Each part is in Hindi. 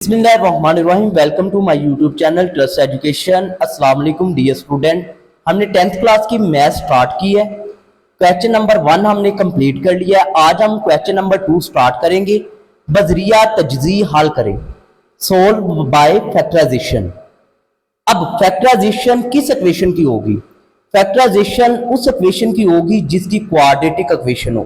बिस्मिल्लाहिर्रहमानिर्रहीम। Welcome to my YouTube channel trust education. अस्सलाम वालेकुम डियर स्टूडेंट। हमने 10th क्लास की मैथ स्टार्ट की है। क्वेश्चन नंबर 1 हमने कंप्लीट कर लिया है। आज हम क्वेश्चन नंबर 2 स्टार्ट करेंगे। बजरिया तजज़ी हल करें, सोल्व बाय फैक्टराइजेशन। अब फैक्टराइजेशन किस इक्वेशन की होगी? फैक्टराइजेशन उस इक्वेशन की होगी जिसकी क्वाड्रेटिक इक्वेशन हो।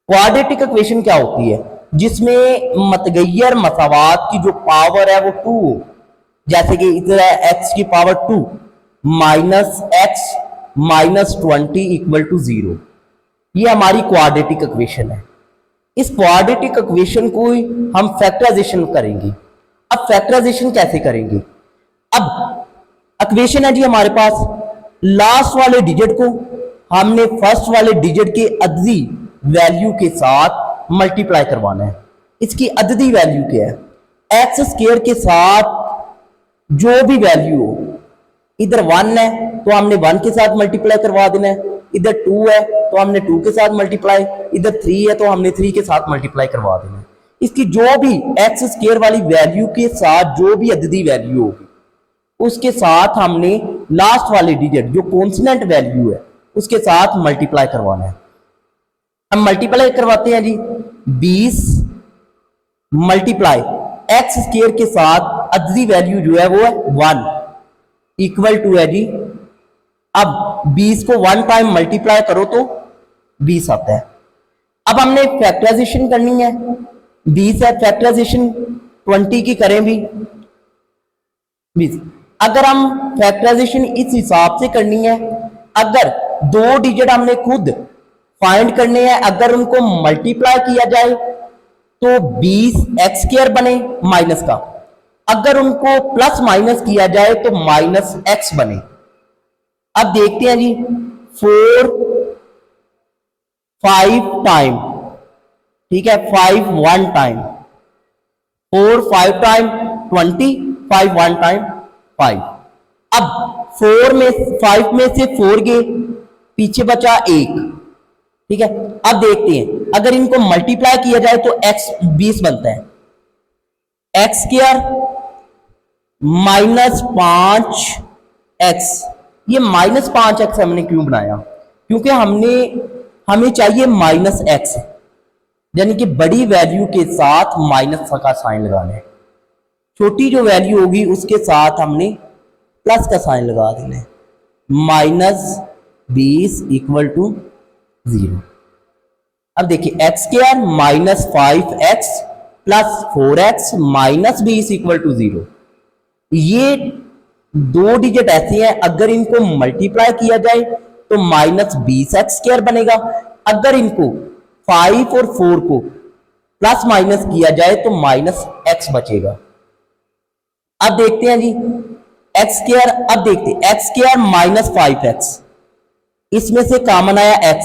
क्वाड्रेटिक इक्वेशन क्या होती है? जिसमें मतगैर मसावात की जो पावर है वो 2 हो। जैसे कि इधर है x की power 2 minus X minus 20 equal to 0। ये हमारी क्वाड्रेटिक इक्वेशन है। इस क्वाड्रेटिक इक्वेशन को हम फैक्टराइजेशन करेंगे। अब फैक्टराइजेशन कैसे करेंगे? अब इक्वेशन है जी हमारे पास, लास्ट वाले डिजिट को हमने फर्स्ट वाले डिजिट के अददी वैल्यू के साथ मल्टीप्लाई करवाना है। इसकी अददी वैल्यू क्या है? एक्स स्क्वायर के साथ जो भी वैल्यू हो, इधर 1 है तो हमने 1 के साथ मल्टीप्लाई करवा देना है, इधर 2 है तो हमने 2 के साथ मल्टीप्लाई, इधर 3 है तो हमने 3 के साथ मल्टीप्लाई करवा देना है। इसकी जो भी एक्स स्क्वायर वाली वैल्यू के साथ जो भी अददी वैल्यू होगी उसके साथ हमने लास्ट वाले डिजिट जो कॉन्स्टेंट वैल्यू है उसके साथ मल्टीप्लाई करवाना है। हम मल्टीप्लाई करवाते हैं जी, 20 मल्टीप्लाई एक्स स्क्वायर के साथ अददी वैल्यू जो है वो है 1 इक्वल टू है जी। अब 20 को 1 टाइम मल्टीप्लाई करो तो 20 आता है। अब हमने फैक्टराइजेशन करनी है। 20 है, फैक्टराइजेशन 20 की करें भी 20। अगर हम फैक्टराइजेशन इस हिसाब से करनी है, अगर दो डिजिट हमने खुद फाइंड करने हैं, अगर उनको मल्टीप्लाई किया जाए तो 20 एक्स स्क्वायर बने माइनस का, अगर उनको प्लस माइनस किया जाए तो माइनस एक्स बने। अब देखते हैं जी, 4 5 टाइम, ठीक है, 5 1 टाइम, 4 5 टाइम 20, 5 1 टाइम 5। अब 5 में से 4 गए, पीछे बचा 1, ठीक है। अब देखते हैं अगर इनको मल्टीप्लाई किया जाए तो x 20 बनता है, एक्स स्क्वायर माइनस 5x। ये माइनस 5x हमने क्यों बनाया? क्योंकि हमें चाहिए माइनस x, यानी कि बड़ी वैल्यू के साथ माइनस का साइन लगाना है, छोटी जो वैल्यू होगी उसके साथ हमने प्लस का साइन लगा देना है। Minus 20 equal to 0। अब देखिए X square minus 5x plus 4x minus 20 equal to 0। ये दो डिजिट ऐसे हैं, अगर इनको मल्टीप्लाई किया जाए तो माइनस 20x स्क्वायर बनेगा, अगर इनको 5 और 4 को प्लस माइनस किया जाए तो माइनस x बचेगा। अब देखते हैं जी एक्स स्क्वायर, अब देखते हैं एक्स स्क्वायर माइनस 5x, इसमें से कॉमन आया x,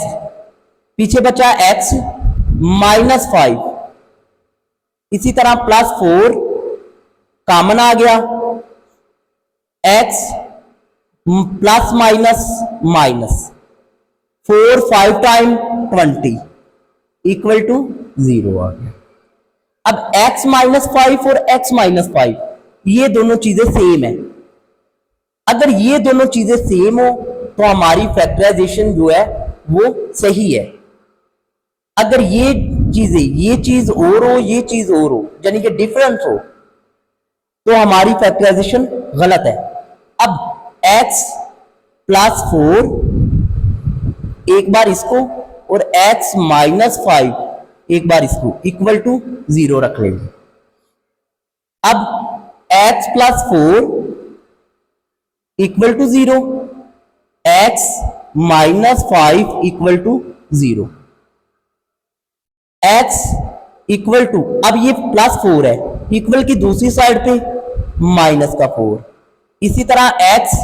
पीछे बचा x माइनस 5, इसी तरह प्लस 4 कॉमन आ गया, x plus minus minus 4 5 time 20 equal to 0 आ गया। अब x माइनस 5 और x माइनस 5 ये दोनों चीजें सेम है। अगर ये दोनों चीजें सेम हो तो हमारी फैक्टराइजेशन जो है वो सही है। अगर ये चीज और हो, ये चीज और हो, यानी कि डिफरेंस हो, तो हमारी फैक्टराइजेशन गलत है। अब x प्लस 4 एक बार इसको और x माइनस 5 एक बार इसको इक्वल टू 0 रख लेंगे। अब x plus 4 equal to 0, x minus 5 equal to 0, x equal to, अब ये प्लस 4 है, इक्वल की दूसरी साइड पे माइनस का 4, इसी तरह x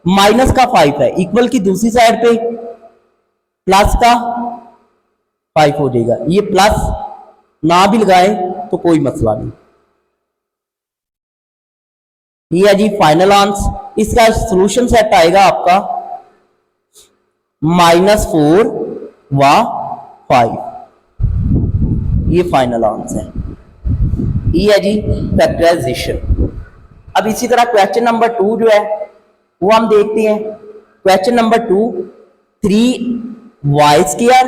माइनस का 5 है, इक्वल की दूसरी साइड पे प्लस का 5 हो जाएगा। ये प्लस ना भी लगाएं तो कोई मसला नहीं। ये है जी फाइनल आंसर। इसका सॉल्यूशन सेट आएगा आपका -4 व 5। ये फाइनल आंसर है। ये है जी फैक्टराइजेशन। अब इसी तरह क्वेश्चन नंबर 2 जो है वो हम देखते हैं। Question number 2, 3y²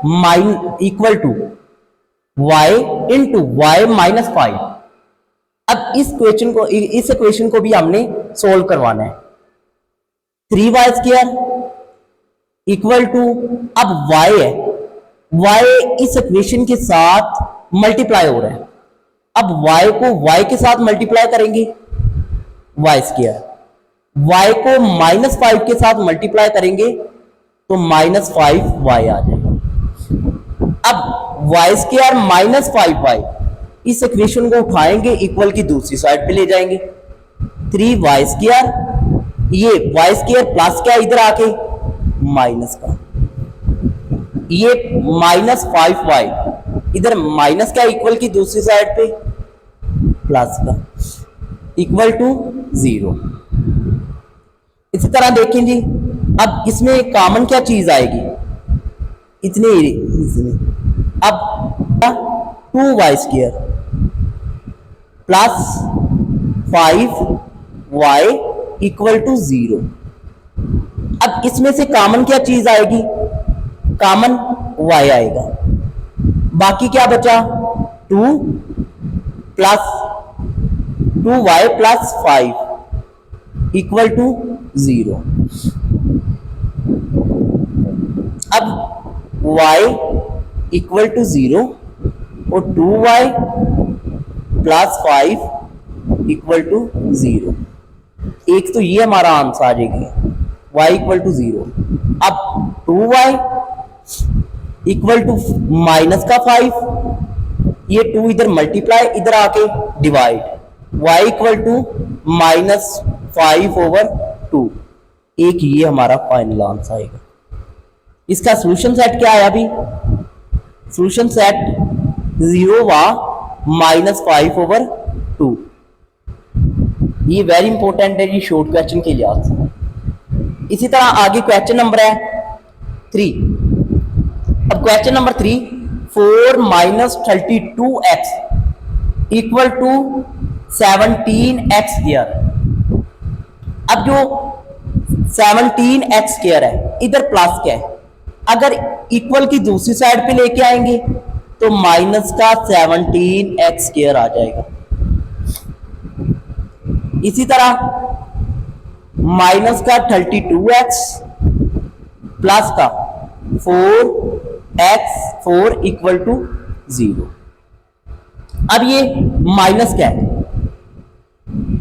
minus equal to y into Y minus 5। अब इस इक्वेशन को भी हमने सोल्व करवाना है। 3y² इक्वल टू, अब y है, y इस इक्वेशन के साथ मल्टीप्लाई हो रहा है। अब y को y के साथ मल्टीप्लाई करेंगे y², y को -5 के साथ मल्टीप्लाई करेंगे तो -5y आ जाएगा। अब y² -5y, इस इक्वेशन को उठाएंगे, इक्वल की दूसरी साइड पे ले जाएंगे। 3y², ये y² प्लस क्या इधर आके माइनस का, ये -5y इधर माइनस क्या इक्वल की दूसरी साइड पे प्लस का, इक्वल टू 0। इसी तरह देखें जी, अब इसमें कॉमन क्या चीज आएगी, इसमें अब 2y² plus 5y equal to 0। अब इसमें से कॉमन क्या चीज आएगी, कॉमन y आएगा। बाकी क्या बचा, 2 plus 2y plus 5 equal to 0। अब y इक्वल टू 0 और 2y प्लस 5 इक्वल टू 0। एक तो ये हमारा आंसर आ जाएगी, y इक्वल टू 0। अब 2y इक्वल टू माइनस का 5, ये 2 इधर मल्टीप्लाई, इधर आके डिवाइड, y इक्वल टू -5/2। एक ये हमारा फाइनल आंसर आएगा। इसका सोल्यूशन सेट क्या है, अभी सोल्यूशन सेट 0 व -5/2। ये वेरी इंपॉर्टेंट है जी शॉर्ट क्वेश्चन के लिहाज से। इसी तरह आगे क्वेश्चन नंबर है 3। अब question number 3, 4 - 32x equal to 17x²। अब जो 17x² है, इधर प्लस क्या है, अगर इक्वल की दूसरी साइड पे लेके आएंगे तो माइनस का 17x² आ जाएगा। इसी तरह माइनस का 32x प्लस का 4x4 इक्वल टू 0। अब ये माइनस क्या है,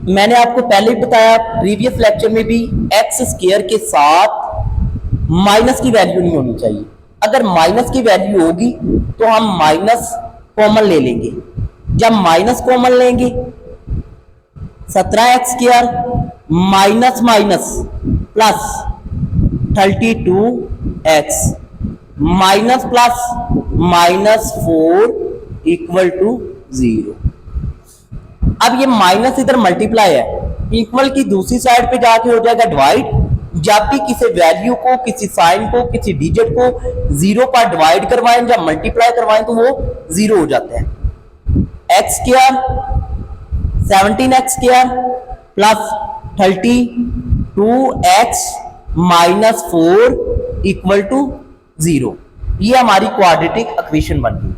मैंने आपको पहले ही बताया प्रीवियस लेक्चर में भी, x² के साथ माइनस की वैल्यू नहीं होनी चाहिए। अगर माइनस की वैल्यू होगी तो हम माइनस कॉमन ले लेंगे। जब माइनस कॉमन लेंगे 17x² minus minus plus 32x minus plus -4 equal to 0। अब ये माइनस इधर मल्टीप्लाई है, इक्वल की दूसरी साइड पे जाके हो जाएगा डिवाइड। जब भी किसी वैल्यू को, किसी साइन को, किसी डिजिट को 0 पर डिवाइड करवाएं या मल्टीप्लाई करवाएं तो वो 0 हो जाता है। x² 17x² plus 32x minus 4 equal to 0। ये हमारी क्वाड्रेटिक इक्वेशन बन गई।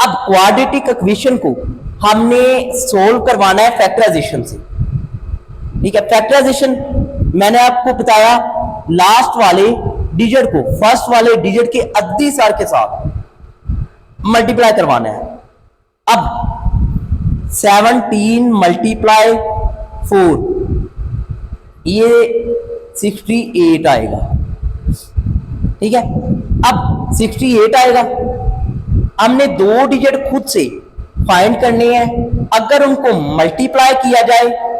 अब क्वाड्रेटिक इक्वेशन को हमने सोल्व करवाना है फैक्टराइजेशन से। ठीक है, फैक्टराइजेशन मैंने आपको बताया लास्ट वाले डिजिट को फर्स्ट वाले डिजिट के अद्धी सार के साथ मल्टीप्लाई करवाना है। अब 17 मल्टीप्लाई 4, ये 68 आएगा। ठीक है, अब 68 आएगा। हमने दो डिजिट खुद से फाइंड करने हैं। अगर उनको मल्टीप्लाई किया जाए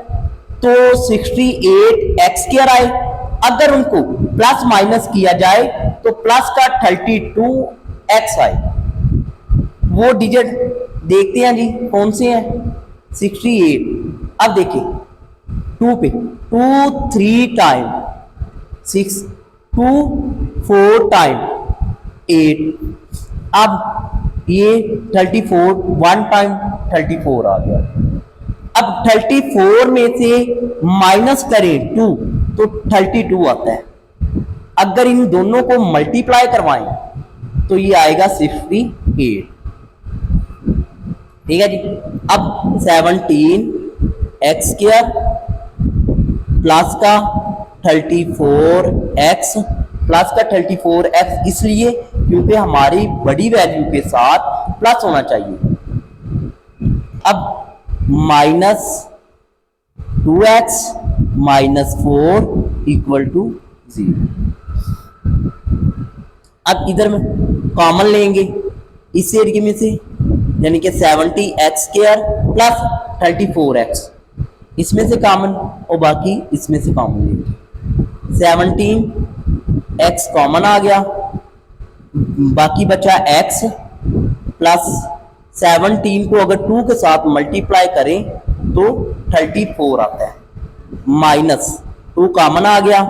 तो 68x² आए, अगर उनको प्लस माइनस किया जाए तो प्लस का 32x आए। वो डिजिट देखते हैं जी कौन से हैं, 68। अब देखिए 2 पे 2 3 टाइम 6, 2 4 टाइम 8। अब ये 34 1 टाइम 34 आ गया। अब 34 में से माइनस करें 2 तो 32 आता है। अगर इन दोनों को मल्टीप्लाई करवाएं तो ये आएगा 68। ठीक है जी। अब 17x² प्लस का 34x प्लस का 34x, इसलिए क्योंकि हमारी बड़ी वैल्यू के साथ प्लस होना चाहिए। अब minus 2x minus 4 equal to 0। अब इधर में कॉमन लेंगे इस एरिया में से, यानी कि 70x² प्लस 34x, इसमें से कॉमन और बाकी इसमें से कॉमन लेंगे। 17x कॉमन आ गया, बाकी बचा x प्लस 17 को अगर 2 के साथ मल्टीप्लाई करें तो 34 आता है। माइनस 2 कॉमन आ गया,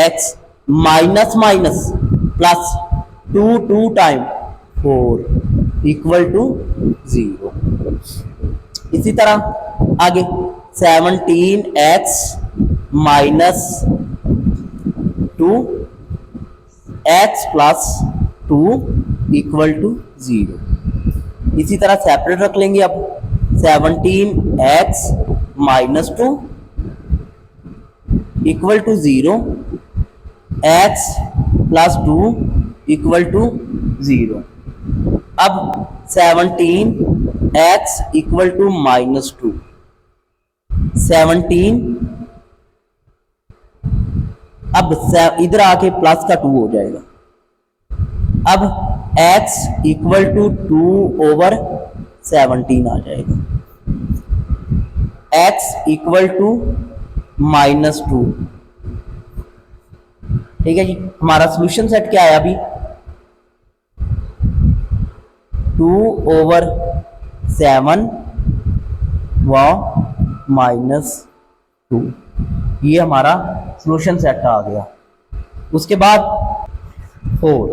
x minus minus plus 2 time 4 equal to 0। इसी तरह आगे 17x minus 2x plus 2 equal to 0। इसी तरह सेपरेट रख लेंगे। अब 17x minus 2 equal to 0, x plus 2 equal to 0। अब 17x इक्वल टू माइनस 2, 17 अब इधर आके प्लस का 2 हो जाएगा। अब x इक्वल टू 2/17 आ जाएगा। x equal to minus 2। ठीक है जी। हमारा सोल्यूशन सेट क्या आया अभी? 2/7 व माइनस 2, ये हमारा सोल्यूशन सेट आ गया। उसके बाद 4,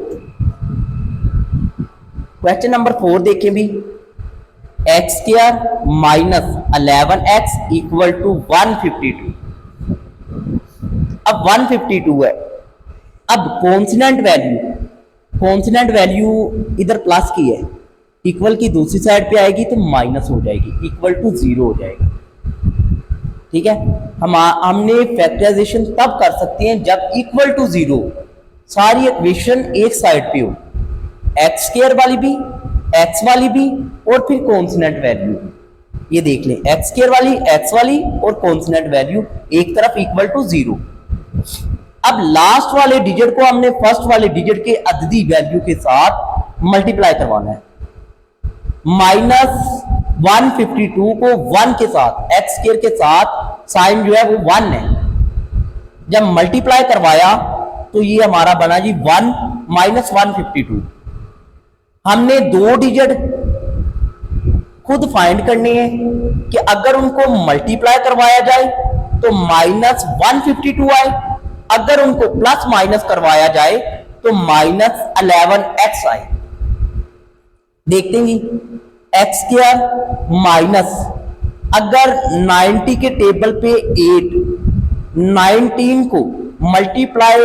क्वेश्चन नंबर 4 देखें भी। x² minus 11x equal to 152। अब 152 है। अब कॉन्स्टेंट वैल्यू इधर प्लस की है, इक्वल की दूसरी साइड पे आएगी तो माइनस हो जाएगी, इक्वल टू 0 हो जाएगा। ठीक है। हमने फैक्टराइजेशन तब कर सकते हैं जब इक्वल टू 0 सारी इक्वेशन एक साइड पे हो, x² वाली भी, x वाली भी और फिर कॉन्स्टेंट वैल्यू। ये देख लें, x² वाली, x वाली और कॉन्स्टेंट वैल्यू एक तरफ इक्वल टू 0। अब लास्ट वाले डिजिट को हमने फर्स्ट वाले डिजिट के अददी वैल्यू के साथ मल्टीप्लाई करवाना है। माइनस 152 को 1 के साथ, x² के साथ साइन जो है वो 1 है। जब मल्टीप्लाई करवाया तो ये हमारा बना जी 1 माइनस 152। हमने 2 डिजिट खुद फाइंड करने हैं कि अगर उनको मल्टीप्लाई करवाया जाए तो माइनस 152 आए, अगर उनको प्लस माइनस करवाया जाए तो माइनस 11x आए। देखते हैं x² माइनस, अगर 90 के टेबल पे 8, 19 को मल्टीप्लाई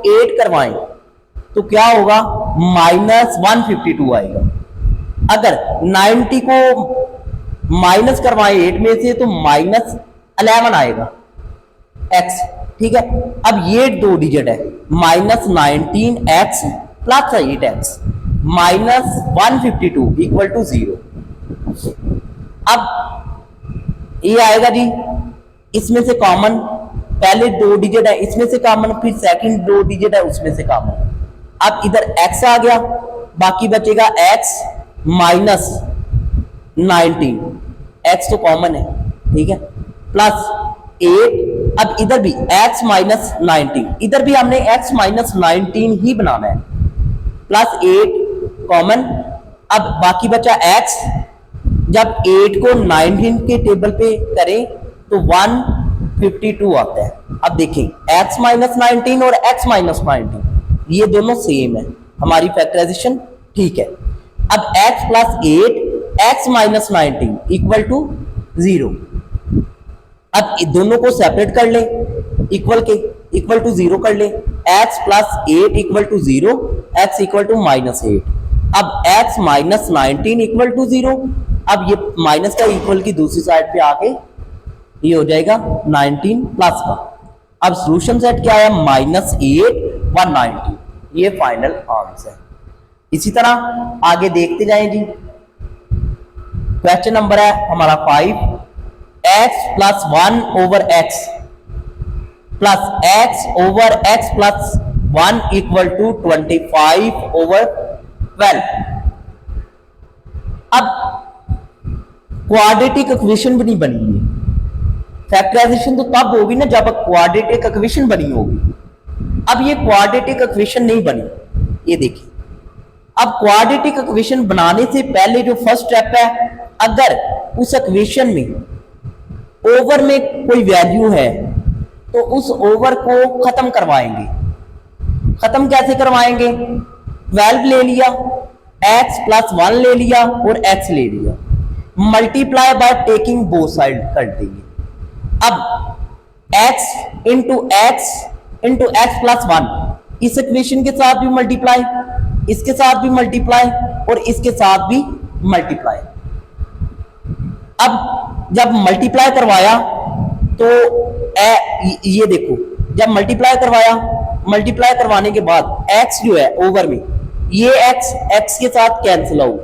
8 करवाएं तो क्या होगा? माइनस 152 आएगा। अगर 90 को माइनस करवाएं 8 में से तो माइनस 11 आएगा x। ठीक है। अब ये 2 डिजिट है, minus 19x plus 8x, minus 152 equal to 0। अब ये आएगा जी, इसमें से कॉमन, पहले 2 डिजिट है इसमें से कॉमन, फिर सेकंड 2 डिजिट है उसमें से कॉमन। अब इधर x आ गया, बाकी बचेगा x माइनस 19, x तो कॉमन है। ठीक है। प्लस 8, अब इधर भी x माइनस 19, इधर भी हमने x माइनस 19 ही बनाना है। प्लस 8 कॉमन, अब बाकी बचा x। जब 8 को 19 के टेबल पे करें तो 152 आता है। अब देखें x माइनस 19 और x माइनस 19 ये दोनों सेम है, हमारी फैक्टराइजेशन ठीक है। अब x plus 8 x minus 19 equal to 0। अब दोनों को सेपरेट कर ले, इक्वल टू 0 कर ले। x plus 8 equal to 0, x equal to minus 8। अब x माइनस 19 इक्वल टू 0। अब ये माइनस का इक्वल की दूसरी साइड पे आके ये हो जाएगा 19 प्लस का। अब सोल्यूशन सेट क्या है, -8 व 19, ये फाइनल आंसर है। इसी तरह आगे देखते जाएं जी। क्वेश्चन नंबर है हमारा 5, x plus 1 over x plus x over x plus 1 equal to 25 over 12। अब क्वाड्रेटिक इक्वेशन भी नहीं बनी है। फैक्टराइजेशन तो तब होगी ना जब क्वाड्रेटिक इक्वेशन बनी होगी। अब ये क्वाड्रेटिक इक्वेशन नहीं बनी, ये देखिए। अब क्वाड्रेटिक इक्वेशन बनाने से पहले जो फर्स्ट स्टेप है, अगर उस इक्वेशन में ओवर में कोई वैल्यू है तो उस ओवर को खत्म करवाएंगे। खत्म कैसे करवाएंगे, 12 ले लिया, x प्लस 1 ले लिया और x ले लिया, multiply by taking both side कर देंगे। अब x इंटू एक्स प्लस 1, इस इक्वेशन के साथ भी मल्टीप्लाई, इसके साथ भी मल्टीप्लाई और इसके साथ भी मल्टीप्लाई। अब जब मल्टीप्लाई करवाया तो ये देखो, जब मल्टीप्लाई करवाने के बाद x जो है ओवर में, ये x के साथ कैंसिल आउट,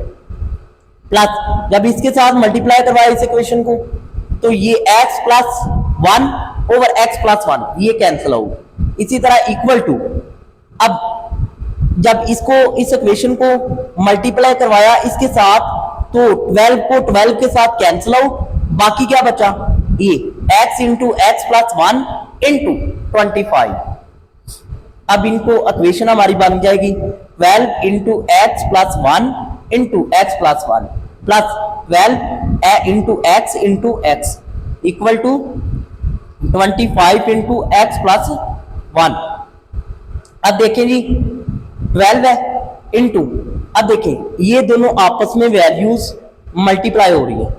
प्लस जब इसके साथ मल्टीप्लाई करवाया इस इक्वेशन को तो ये x plus 1 over x plus 1 ये कैंसिल आउट। इसी तरह इक्वल टू, अब जब इसको इस इक्वेशन को मल्टीप्लाई करवाया इसके साथ तो 12 को 12 के साथ कैंसिल आउट, बाकी क्या बचा, ये x into x plus 1 into 25। अब इनको इक्वेशन हमारी बन जाएगी 12 into x plus 1 into x plus 1 plus 12 into x equal to 25 into x plus 1। अब देखें जी 12 है इंटू, अब देखें ये दोनों आपस में वैल्यूज मल्टीप्लाई हो रही है।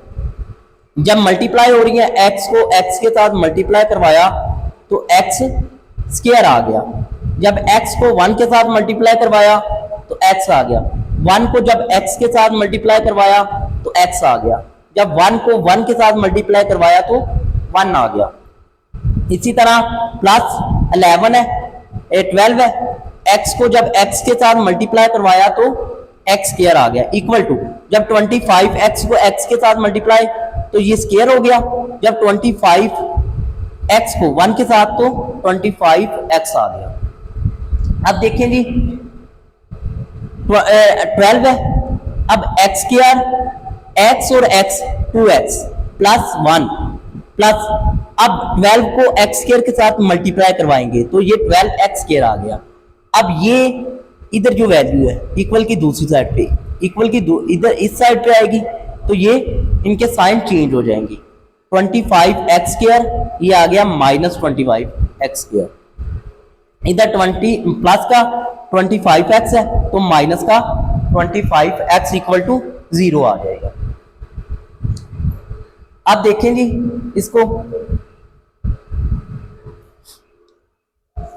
जब मल्टीप्लाई हो रही है, x को x के साथ मल्टीप्लाई करवाया तो x स्क्वायर आ गया। जब x को 1 के साथ मल्टीप्लाई करवाया तो x आ गया। 1 को जब x के साथ मल्टीप्लाई करवाया तो x आ गया। जब 1 को 1 के साथ मल्टीप्लाई करवाया तो 1 आ गया। इसी तरह प्लस 11 है, 12 है, x को जब x के साथ मल्टीप्लाई करवाया तो x स्क्वायर आ गया, इक्वल टू जब 25 x को x के साथ मल्टीप्लाई तो ये स्क्वायर हो गया। जब 25 x को 1 के साथ तो 25 x आ गया। अब देखें जी 12 है, अब x स्क्वायर, x और x 2x प्लस 1 प्लस, अब 12 को x स्क्वायर के साथ मल्टीप्लाई करवाएंगे तो ये 12x स्क्वायर आ गया। अब ये इधर जो वैल्यू है इक्वल की दूसरी साइड पे, इक्वल की इधर इस साइड पे आएगी तो ये इनके साइन चेंज हो जाएंगे। 25x स्क्वायर ये आ गया -25x स्क्वायर, इधर 20 प्लस का 25x है तो माइनस का 25x इक्वल टू 0 आ जाएगा। अब देखें जी इसको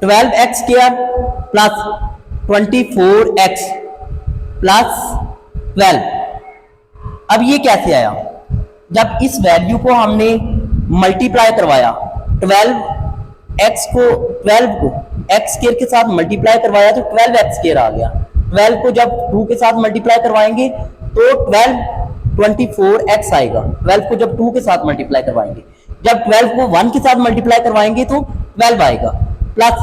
12x square plus 24x plus 12। अब ये कैसे आया, जब इस वैल्यू को हमने मल्टीप्लाई करवाया 12x को x स्क्वायर के साथ मल्टीप्लाई करवाया तो 12x स्क्वायर आ गया। 12 को जब 2 के साथ मल्टीप्लाई करवाएंगे तो 24x आएगा। 12 को जब 2 के साथ मल्टीप्लाई करवाएंगे, जब 12 को 1 के साथ मल्टीप्लाई करवाएंगे तो 12 आएगा, प्लस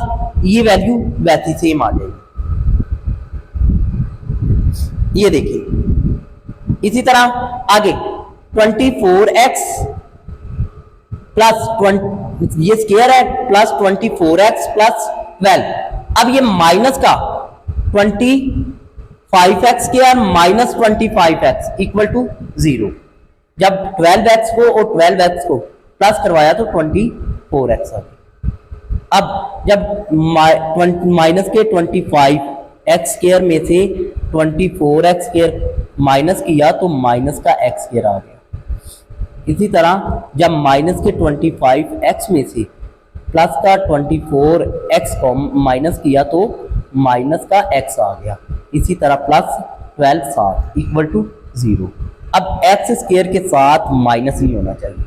ये वैल्यू वैसी सेम आ जाएगी। ये देखिए इसी तरह आगे 24x प्लस 20 ये स्क्वायर है प्लस 24x प्लस 12। अब ये माइनस का 25x square minus 25x equal to 0। जब 12x को और 12x को प्लस करवाया तो 24x आ गया। अब जब माइनस के 25x स्क्वायर में से 24x स्क्वायर माइनस किया तो माइनस का एक्स स्क्वायर आ गया। इसी तरह जब माइनस के 25x में से प्लस का 24x को माइनस किया तो माइनस का x आ गया। इसी तरह प्लस 12 साथ इक्वल टू 0। अब एक्स स्क्वायर के साथ माइनस नहीं होना चाहिए,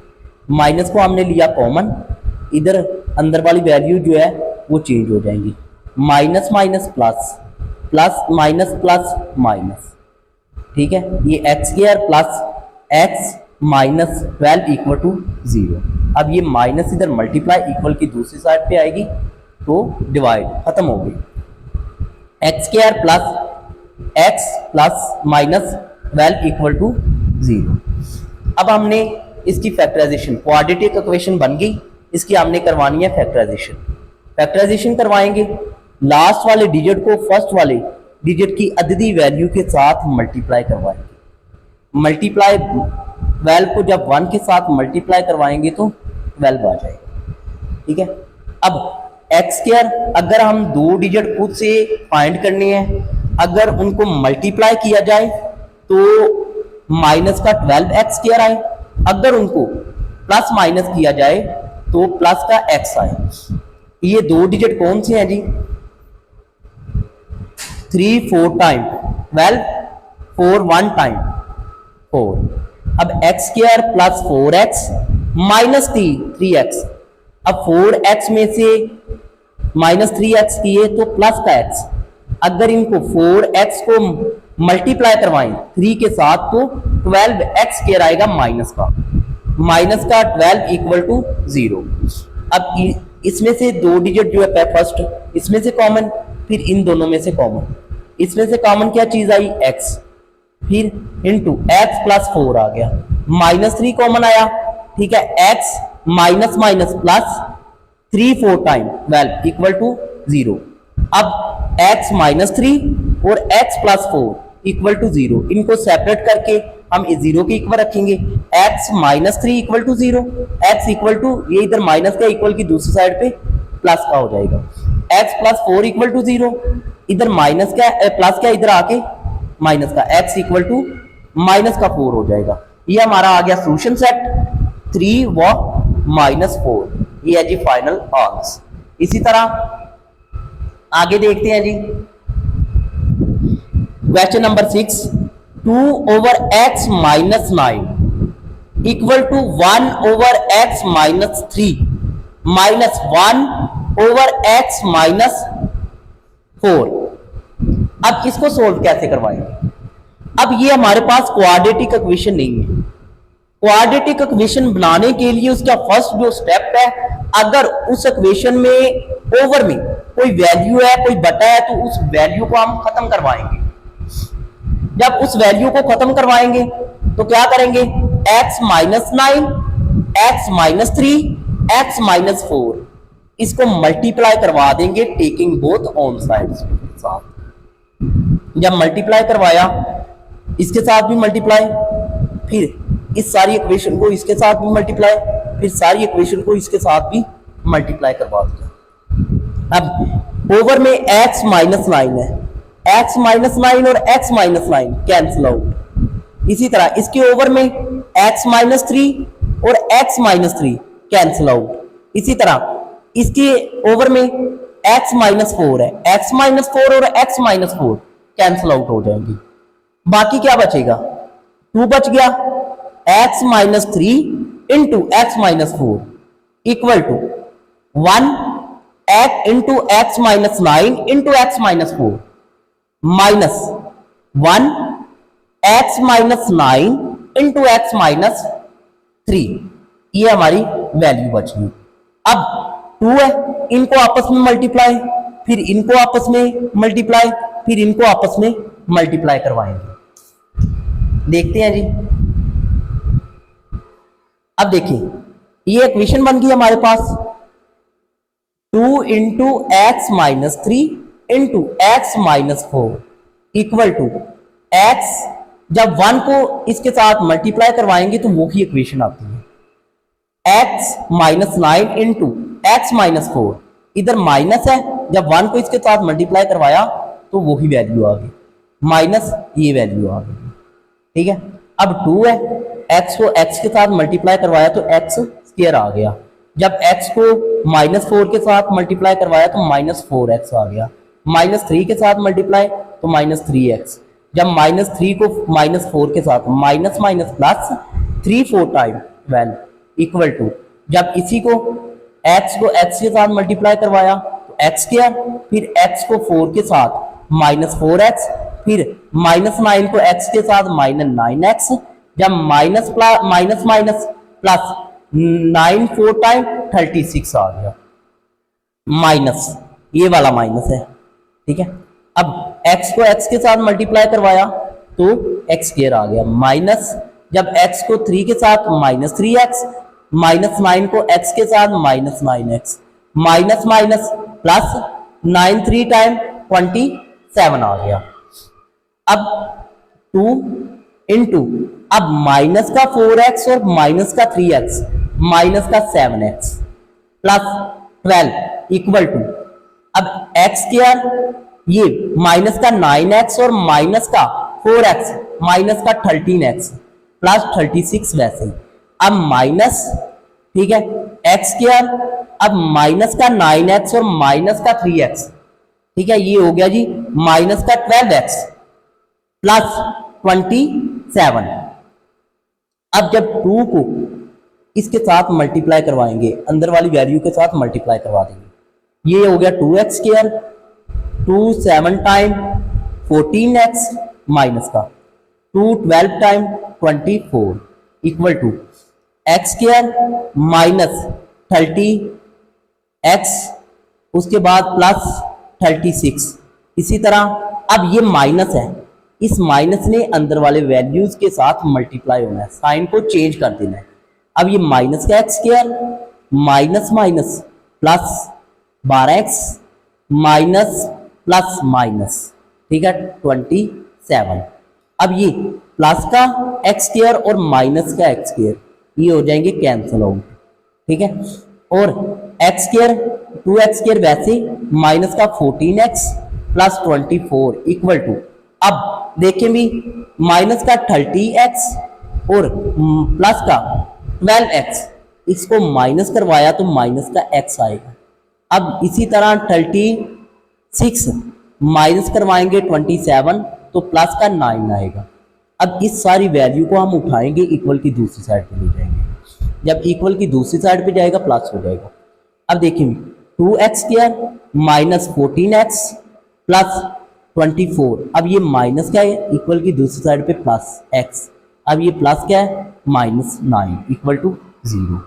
माइनस को हमने लिया कॉमन, इधर अंदर वाली वैल्यू जो है वो चेंज हो जाएंगी। Minus minus plus, plus minus plus minus, ठीक है। ये x square plus x minus 12 equal to 0। अब ये माइनस इधर मल्टीप्लाई इक्वल की दूसरी साइड पे आएगी तो डिवाइड खत्म हो गई। X square plus x plus minus 12 equal to 0। अब हमने इसकी फैक्टराइजेशन, क्वाड्रेटिक इक्वेशन बन गई, इसकी हमने करवानी है फैक्टराइजेशन। फैक्टराइजेशन करवाएंगे, लास्ट वाले डिजिट को फर्स्ट वाले डिजिट की अददी वैल्यू के साथ मल्टीप्लाई करवाएंगे। मल्टीप्लाई 12 को जब 1 के साथ मल्टीप्लाई करवाएंगे तो 12 आ जाएगा, ठीक है। अब एक्स स्क्वायर अगर हम दो डिजिट खुद से फाइंड करने हैं, अगर उनको मल्टीप्लाई किया जाए तो माइनस का 12x स्क्वायर आए, अगर उनको प्लस माइनस किया जाए तो प्लस का x आए। ये दो डिजिट कौन से हैं जी? 3 4 टाइम 12, 4 1 टाइम 4। अब x square plus 4x minus 3x। अब 4x में से माइनस 3x किए तो प्लस का x। अगर इनको 4x को मल्टीप्लाई करवाएं 3 के साथ तो 12x स्क्वायर आएगा माइनस का 12 इक्वल टू 0। अब इसमें से दो डिजिट जो है फर्स्ट इसमें से कॉमन, फिर इन दोनों में से कॉमन। इसमें से कॉमन क्या चीज आई? x, फिर इनटू x प्लस 4 आ गया, माइनस 3 कॉमन आया, ठीक है। x minus minus plus 3 4 time 12 equal to 0। अब x माइनस 3 और x प्लस 4 इक्वल टू 0, इनको सेपरेट करके हम इस 0 के इक्वल रखेंगे। x minus 3 equal to 0, x equal to ये इधर माइनस का इक्वल की दूसरी साइड पे प्लस का हो जाएगा। x प्लस 4 इक्वल टू 0, इधर माइनस का प्लस का इधर आके माइनस का, x इक्वल टू माइनस का 4 हो जाएगा। ये हमारा आ गया सोल्यूशन सेट 3 व माइनस 4। ये है जी फाइनल आंसर। इसी तरह आगे देखते हैं जी question number 6, 2 over x minus 9 equal to 1 over x minus 3 minus 1 over x minus 4। अब इसको सोल्व कैसे करवाएंगे? अब ये हमारे पास क्वाड्रेटिक इक्वेशन नहीं है। क्वाड्रेटिक इक्वेशन बनाने के लिए उसका फर्स्ट जो स्टेप है, अगर उस इक्वेशन में ओवर में कोई वैल्यू है, कोई बटा है, तो उस वैल्यू को हम खत्म करवाएंगे। जब उस वैल्यू को खत्म करवाएंगे तो क्या करेंगे? x minus 9, x minus 3, x minus 4, इसको मल्टीप्लाई करवा देंगे टेकिंग बोथ ऑन साइड्स के साथ। जब मल्टीप्लाई करवाया, इसके साथ भी मल्टीप्लाई, फिर इस सारी इक्वेशन को इसके साथ भी मल्टीप्लाई, फिर सारी इक्वेशन को इसके साथ भी मल्टीप्लाई करवा दिया। अब ओवर में x माइनस 9 है, x माइनस 9 और x माइनस 9 कैंसिल आउट। इसी तरह इसके ओवर में x माइनस 3 और x माइनस 3 कैंसिल आउट। इसी तरह इसके ओवर में x माइनस 4 है, x माइनस 4 और x माइनस 4 कैंसिल आउट हो जाएंगी। बाकी क्या बचेगा? 2 बच गया, x minus 3 into x minus 4 equal to 1 x into x minus 9 into x minus 4 minus 1 x minus 9 into x minus 3। ये हमारी वैल्यू बच गई। अब 2 है, इनको आपस में मल्टीप्लाई, फिर इनको आपस में मल्टीप्लाई, फिर इनको आपस में मल्टीप्लाई करवाएंगे। देखते हैं जी। अब देखिए ये इक्वेशन बन गई हमारे पास 2 into x minus 3 into x minus 4 equal to x, जब 1 को इसके साथ मल्टीप्लाई करवाएंगे तो वो ही इक्वेशन आती है x minus 9 into x minus 4। इधर माइनस है, जब 1 को इसके साथ मल्टीप्लाई करवाया तो वो ही वैल्यू आ गई, माइनस ये वैल्यू आ गई। ठीक है। अब 2 है, x को x के साथ मल्टीप्लाई करवाया तो x स्क्वायर आ गया। जब x को -4 के साथ मल्टीप्लाई करवाया तो -4x आ गया। -3 के साथ मल्टीप्लाई तो -3x। जब -3 को -4 के साथ minus minus plus 3 4 time 12 equal to, जब इसी को x के साथ मल्टीप्लाई करवाया तो x स्क्वायर, फिर x को 4 के साथ -4x, फिर -9 को x के साथ -9x। जब माइनस माइनस प्लस 9 4 टाइम 36 आ गया। माइनस, ये वाला माइनस है, ठीक है। अब x को x के साथ मल्टीप्लाई करवाया तो x स्क्वायर आ गया। माइनस, जब x को 3 के साथ -3x, -9 को x के साथ -9x, minus minus plus 9 3 time 27 आ गया। अब 2 इंटू, अब माइनस का 4x और माइनस का 3x, माइनस का 7x प्लस 12 इक्वल टू, अब x स्क्वायर, ये माइनस का 9x और माइनस का 4x, माइनस का 13x प्लस 36 वैसे ही। अब माइनस, ठीक है, x स्क्वायर, अब माइनस का 9x और माइनस का 3x, ठीक है, ये हो गया जी माइनस का 12x प्लस 27। अब जब 2 को इसके साथ मल्टीप्लाई करवाएंगे, अंदर वाली वैल्यू के साथ मल्टीप्लाई करवा देंगे, ये हो गया 2x square, 2 7 time 14x minus का 2 12 time 24 equal to x square minus 30x, उसके बाद प्लस 36। इसी तरह अब ये माइनस है, इस माइनस ने अंदर वाले वैल्यूज के साथ मल्टीप्लाई होना है, साइन को चेंज कर देना है। अब ये माइनस का x square minus minus plus 12x minus plus minus, ठीक है, 27। अब ये प्लस का x स्क्वायर और माइनस का x स्क्वायर ये हो जाएंगे कैंसिल आउट, ठीक है। और x स्क्वायर 2x स्क्वायर वैसे माइनस का 14x प्लस 24 इक्वल टू, अब देखें भी माइनस का 30x और प्लस का 12x, इसको माइनस करवाया तो माइनस का x आएगा। अब इसी तरह 36 माइनस करवाएंगे 27 तो प्लस का 9 आएगा। अब इस सारी वैल्यू को हम उठाएंगे, इक्वल की दूसरी साइड पे ले जाएंगे। जब इक्वल की दूसरी साइड पे जाएगा प्लस हो जाएगा। अब देखिए 2x square minus 14x plus 24, अब ये माइनस क्या है, इक्वल की दूसरी साइड पे प्लस x, अब ये प्लस क्या है -9 equal to 0।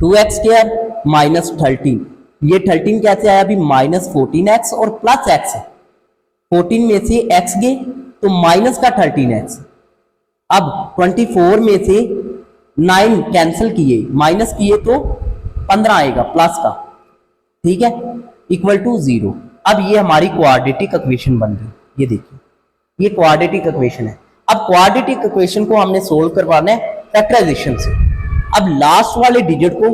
2x square minus 13, ये 13 कैसे आया, अभी माइनस 14x और प्लस x, 14 में से x गए तो माइनस का 13x। अब 24 में से 9 कैंसिल किए, माइनस किए तो 15 आएगा प्लस का, ठीक है, इक्वल टू 0। अब ये हमारी क्वाड्रेटिक इक्वेशन बन गई। ये देखिए ये क्वाड्रेटिक इक्वेशन है। अब क्वाड्रेटिक इक्वेशन को हमने सोल्व करवाना है फैक्टराइजेशन से। अब लास्ट वाले डिजिट को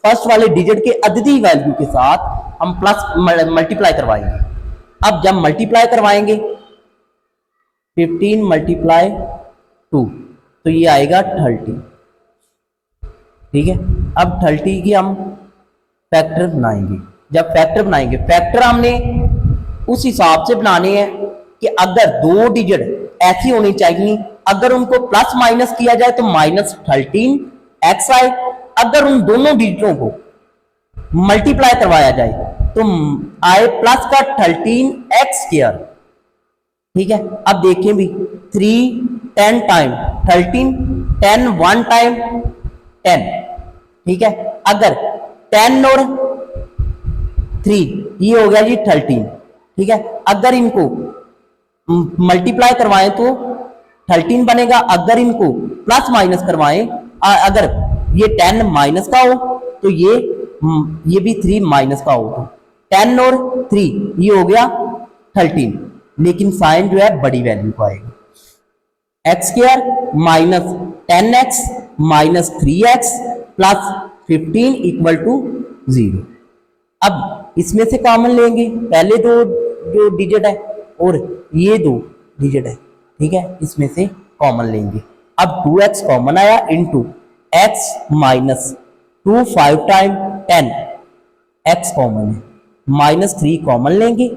फर्स्ट वाले डिजिट के अददी वैल्यू के साथ हम प्लस मल्टीप्लाई करवाएंगे। अब जब मल्टीप्लाई करवाएंगे 15 मल्टीप्लाई 2 तो ये आएगा 30, ठीक है। अब 30 की हम फैक्टर बनाएंगे। जब फैक्टर बनाएंगे, फैक्टर हमने उस हिसाब से बनाने हैं कि अगर दो डिजिट ऐसी होनी चाहिए, अगर उनको प्लस माइनस किया जाए तो -13x आए, अगर उन दोनों डिजिटों को मल्टीप्लाई करवाया जाए तो आए प्लस का 13x स्क्वायर, ठीक है। अब देखें भी 3 10 टाइम 13, 10 1 टाइम 10, ठीक है। अगर 10 और 3 ये हो गया जी 13, ठीक है। अगर इनको मल्टीप्लाई करवाएं तो 13 बनेगा, अगर इनको प्लस माइनस करवाएं, अगर ये 10 माइनस का हो तो ये भी 3 माइनस का हो, तो 10 और 3 ये हो गया 13, लेकिन साइन जो है बड़ी वैल्यू का आएगा। x square minus 10x minus 3x plus 15 equal to 0। अब इसमें से कॉमन लेंगे, पहले दो जो डिजिट है और ये दो डिजिट है, ठीक है, इसमें से कॉमन लेंगे। अब 2x कॉमन आया into x minus 2 5 time 10, x common है, माइनस 3 कॉमन लेंगे,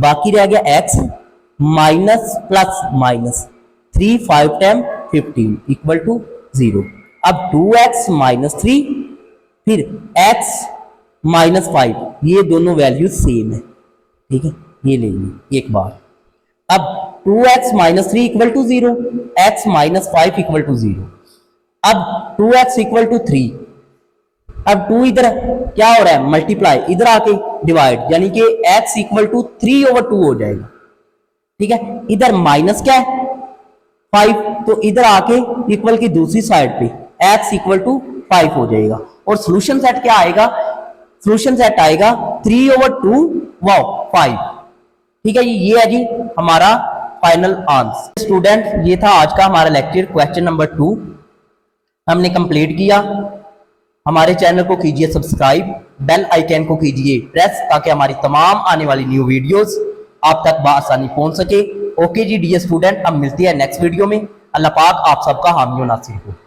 बाकी रह गया x minus plus minus 3 5 time 15 equal to 0। अब 2x माइनस 3 फिर x माइनस 5, ये दोनों वैल्यू सेम है, ठीक है, ये लेंगे एक बार। अब 2x minus 3 equal to 0, x minus 5 equal to 0। अब 2x इक्वल टू 3, अब 2 इधर क्या हो रहा है मल्टीप्लाई, इधर आके डिवाइड, यानी कि x इक्वल टू 3/2 हो जाएगा, ठीक है। इधर माइनस क्या है 5, तो इधर आके इक्वल की दूसरी साइड पे x इक्वल टू 5 हो जाएगा। और सोल्यूशन सेट क्या आएगा, सोल्यूशन सेट आएगा 3/2 5, ठीक है। ये है जी हमारा फाइनल आंसर। स्टूडेंट ये था आज का हमारा लेक्चर क्वेश्चन नंबर 2 हमने कंप्लीट किया। हमारे चैनल को कीजिए सब्सक्राइब, बेल आइकन को कीजिए प्रेस, ताकि हमारी तमाम आने वाली न्यू वीडियोस आप तक बआसानी पहुंच सके। ओके जी डियर स्टूडेंट, अब मिलते हैं नेक्स्ट वीडियो में। अल्लाह पाक आप सबका हामी और नासिर हो।